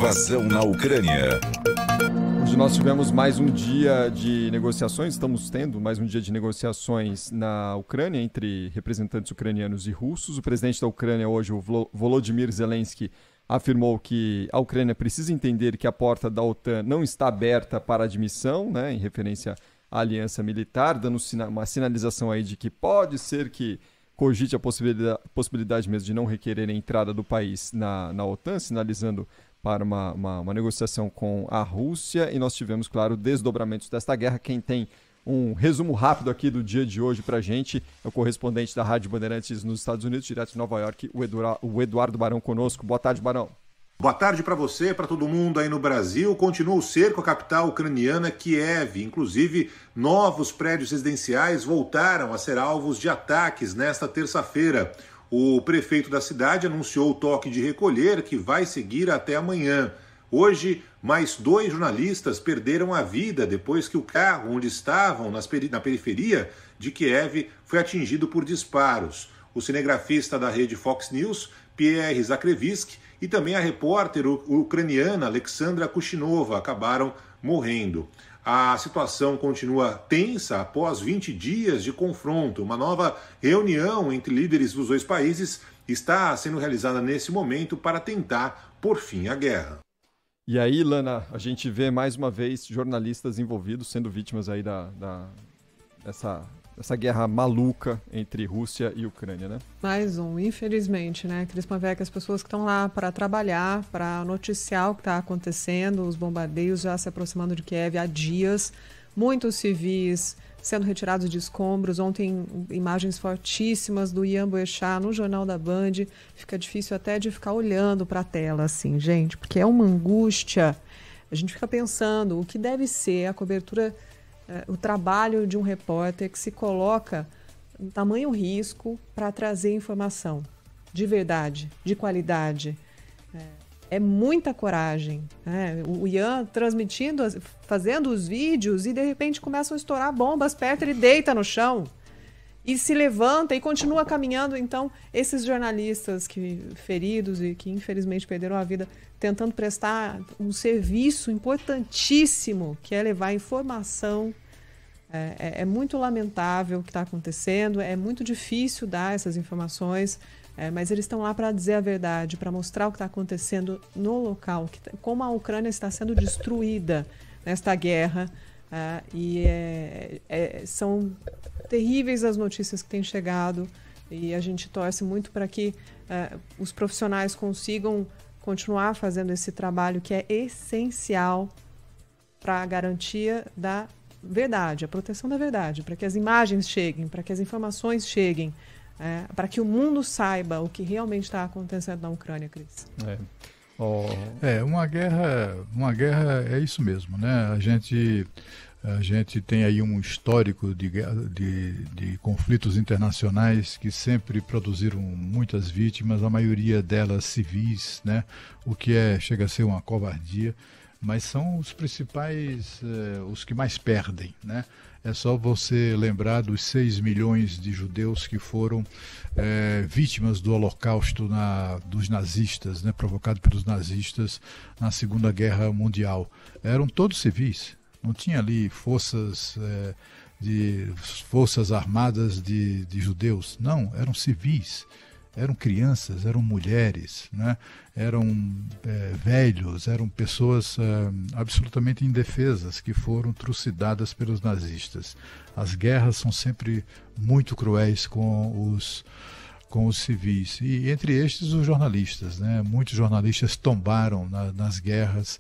Invasão na Ucrânia. Hoje nós tivemos mais um dia de negociações, estamos tendo mais um dia de negociações na Ucrânia entre representantes ucranianos e russos. O presidente da Ucrânia hoje, o Volodymyr Zelensky, afirmou que a Ucrânia precisa entender que a porta da OTAN não está aberta para admissão, né, em referência à aliança militar, dando uma sinalização aí de que pode ser que cogite a possibilidade mesmo de não requerer a entrada do país na OTAN, sinalizando para uma negociação com a Rússia. E nós tivemos, claro, desdobramentos desta guerra. Quem tem um resumo rápido aqui do dia de hoje para a gente é o correspondente da Rádio Bandeirantes nos Estados Unidos, direto de Nova York, o Eduardo Barão conosco. Boa tarde, Barão. Boa tarde para você, para todo mundo aí no Brasil. Continua o cerco à capital ucraniana, Kiev. Inclusive, novos prédios residenciais voltaram a ser alvos de ataques nesta terça-feira. O prefeito da cidade anunciou o toque de recolher, que vai seguir até amanhã. Hoje, mais 2 jornalistas perderam a vida depois que o carro onde estavam na periferia de Kiev foi atingido por disparos. O cinegrafista da rede Fox News, Pierre Zakrzewski, e também a repórter ucraniana Alexandra Kushinova acabaram morrendo. A situação continua tensa após 20 dias de confronto. Uma nova reunião entre líderes dos dois países está sendo realizada nesse momento para tentar pôr fim à guerra. E aí, Lana, a gente vê mais uma vez jornalistas envolvidos sendo vítimas aí dessa guerra maluca entre Rússia e Ucrânia, né? Mais um, infelizmente, né? Cris Panvec, as pessoas que estão lá para trabalhar, para noticiar o que está acontecendo, os bombardeios já se aproximando de Kiev há dias, muitos civis sendo retirados de escombros. Ontem, imagens fortíssimas do Ian Boechat no Jornal da Band. Fica difícil até de ficar olhando para a tela, assim, gente, porque é uma angústia. A gente fica pensando o que deve ser a cobertura, o trabalho de um repórter que se coloca em tamanho risco para trazer informação de verdade, de qualidade. É muita coragem. Né? O Ian transmitindo, fazendo os vídeos e de repente começam a estourar bombas perto, ele deita no chão e se levanta e continua caminhando. Então, esses jornalistas feridos e que infelizmente perderam a vida, tentando prestar um serviço importantíssimo, que é levar informação. É muito lamentável o que está acontecendo, é muito difícil dar essas informações, mas eles estão lá para dizer a verdade, para mostrar o que está acontecendo no local, como a Ucrânia está sendo destruída nesta guerra. São terríveis as notícias que têm chegado e a gente torce muito para que os profissionais consigam continuar fazendo esse trabalho que é essencial para a garantia da verdade, a proteção da verdade, para que as imagens cheguem, para que as informações cheguem, para que o mundo saiba o que realmente está acontecendo na Ucrânia, Cris. Uma guerra é isso mesmo, né? A gente tem aí um histórico de conflitos internacionais que sempre produziram muitas vítimas, a maioria delas civis, né? O que chega a ser uma covardia, mas são os principais, os que mais perdem, né? É só você lembrar dos 6 milhões de judeus que foram vítimas do Holocausto dos nazistas, né? Provocado pelos nazistas na Segunda Guerra Mundial. Eram todos civis. Não tinha ali forças armadas de judeus. Não, eram civis. Eram crianças, eram mulheres, né? Eram velhos, eram pessoas absolutamente indefesas que foram trucidadas pelos nazistas. As guerras são sempre muito cruéis com os civis. E entre estes os jornalistas, né? Muitos jornalistas tombaram nas guerras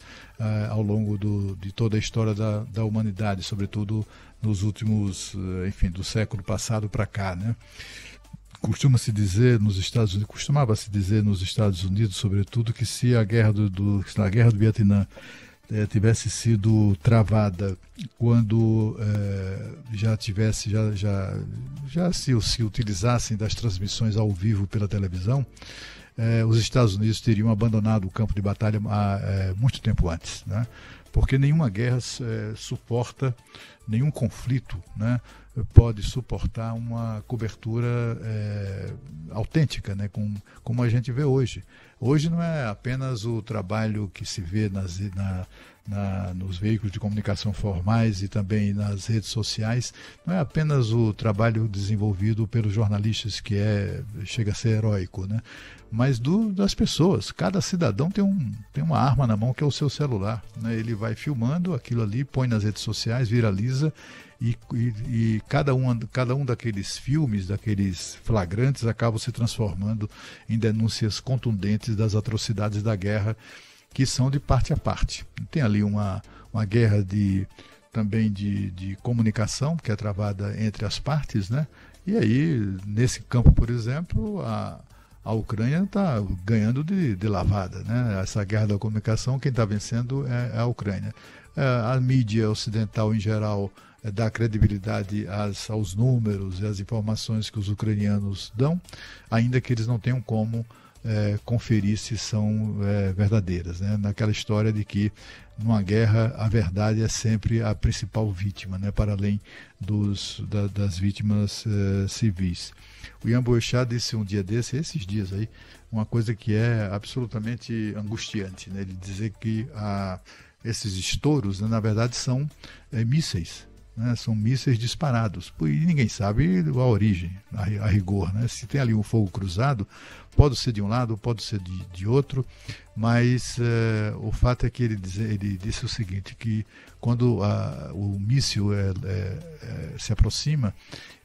ao longo de toda a história da humanidade, sobretudo nos últimos, do século passado para cá, né? Costumava-se dizer nos Estados Unidos, sobretudo, que se a guerra do Vietnã tivesse sido travada quando já se utilizassem das transmissões ao vivo pela televisão, os Estados Unidos teriam abandonado o campo de batalha há muito tempo antes, né? Porque nenhuma guerra suporta nenhum conflito, né, pode suportar uma cobertura autêntica, né, como a gente vê hoje. Hoje não é apenas o trabalho que se vê nos veículos de comunicação formais e também nas redes sociais, não é apenas o trabalho desenvolvido pelos jornalistas, que chega a ser heróico, né? Mas das pessoas. Cada cidadão tem uma arma na mão, que é o seu celular, né? Ele vai filmando aquilo ali, põe nas redes sociais, viraliza, e cada um daqueles filmes, daqueles flagrantes, acaba se transformando em denúncias contundentes das atrocidades da guerra, que são de parte a parte. Tem ali uma guerra também de comunicação, que é travada entre as partes, né? E aí, nesse campo, por exemplo, a Ucrânia está ganhando de lavada, né? Essa guerra da comunicação, quem está vencendo é a Ucrânia. A mídia ocidental, em geral, dá credibilidade aos números e às informações que os ucranianos dão, ainda que eles não tenham como conferir se são verdadeiras, né? Naquela história de que numa guerra a verdade é sempre a principal vítima, né? Para além das vítimas civis. O Ian Boechat disse um dia esses dias aí, uma coisa que é absolutamente angustiante, né? Ele dizer que esses estouros, né, na verdade, são mísseis. Né, são mísseis disparados, e ninguém sabe a origem, a rigor, né? Se tem ali um fogo cruzado, pode ser de um lado, pode ser de outro, mas o fato é que ele disse o seguinte, que quando o míssil se aproxima,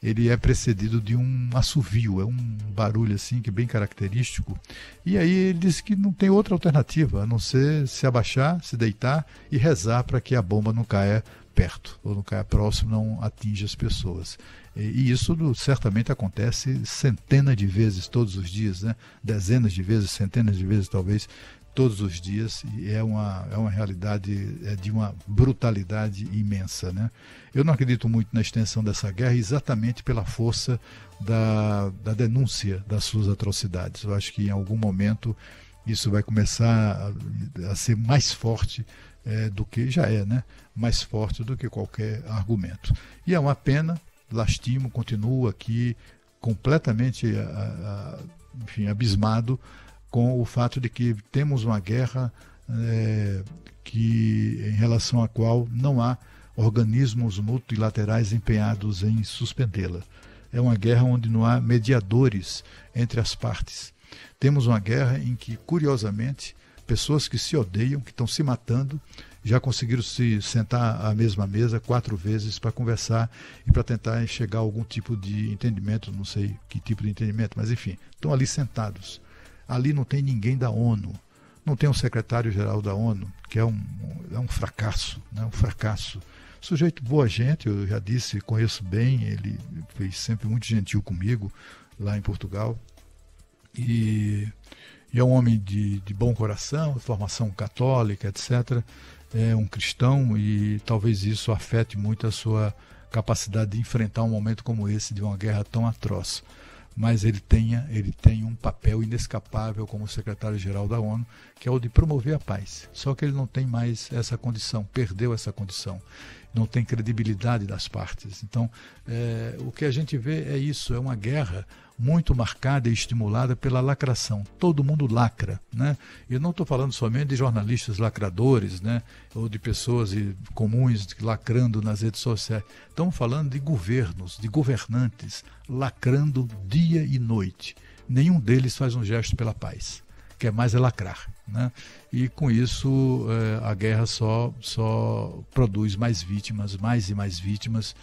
ele é precedido de um assovio, é um barulho assim que é bem característico, e aí ele disse que não tem outra alternativa a não ser se abaixar, se deitar e rezar para que a bomba não caia perto, ou não caia próximo, não atinge as pessoas. E isso certamente acontece centenas de vezes todos os dias, né? Dezenas de vezes, centenas de vezes talvez, todos os dias, e é uma realidade de uma brutalidade imensa, né? Eu não acredito muito na extensão dessa guerra exatamente pela força da denúncia das suas atrocidades. Eu acho que em algum momento isso vai começar a ser mais forte do que já né? Mais forte do que qualquer argumento. E é uma pena, lastimo, continuo aqui completamente enfim, abismado com o fato de que temos uma guerra em relação à qual não há organismos multilaterais empenhados em suspendê-la. É uma guerra onde não há mediadores entre as partes. Temos uma guerra em que, curiosamente, pessoas que se odeiam, que estão se matando, já conseguiram se sentar à mesma mesa 4 vezes para conversar e para tentar chegar a algum tipo de entendimento, não sei que tipo de entendimento, mas enfim, estão ali sentados. Ali não tem ninguém da ONU, não tem um secretário-geral da ONU, que é um fracasso, né? Um fracasso. Sujeito boa gente, eu já disse, conheço bem, ele foi sempre muito gentil comigo lá em Portugal, e é um homem de bom coração, formação católica, etc., é um cristão, e talvez isso afete muito a sua capacidade de enfrentar um momento como esse, de uma guerra tão atroz. Mas ele tem um papel inescapável como secretário-geral da ONU, que é o de promover a paz. Só que ele não tem mais essa condição, perdeu essa condição. Não tem credibilidade das partes. Então, o que a gente vê é isso, é uma guerra muito marcada e estimulada pela lacração. Todo mundo lacra, né? Eu não estou falando somente de jornalistas lacradores, né? Ou de pessoas comuns lacrando nas redes sociais. Estamos falando de governos, de governantes lacrando dia e noite. Nenhum deles faz um gesto pela paz. Quer mais é lacrar, né? E com isso a guerra só produz mais vítimas, mais e mais vítimas,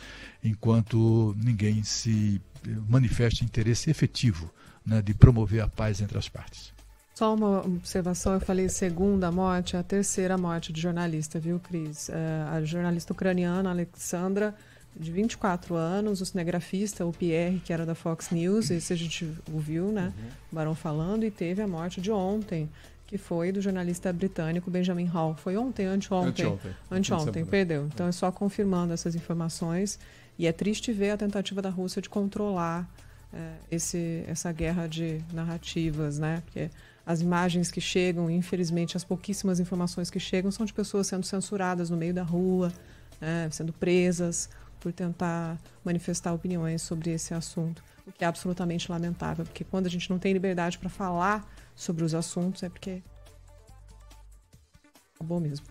enquanto ninguém se manifesta interesse efetivo, né, de promover a paz entre as partes. Só uma observação, eu falei segunda morte, a terceira morte de jornalista, viu, Cris? A jornalista ucraniana Alexandra, de 24 anos, o cinegrafista, o Pierre, que era da Fox News, esse a gente ouviu, né, o Barão falando, e teve a morte de ontem, que foi do jornalista britânico Benjamin Hall. Foi ontem, anteontem, perdeu. Então é só confirmando essas informações, e é triste ver a tentativa da Rússia de controlar essa guerra de narrativas, né, porque as imagens que chegam, infelizmente, as pouquíssimas informações que chegam são de pessoas sendo censuradas no meio da rua, sendo presas, por tentar manifestar opiniões sobre esse assunto, o que é absolutamente lamentável, porque quando a gente não tem liberdade para falar sobre os assuntos é porque acabou mesmo.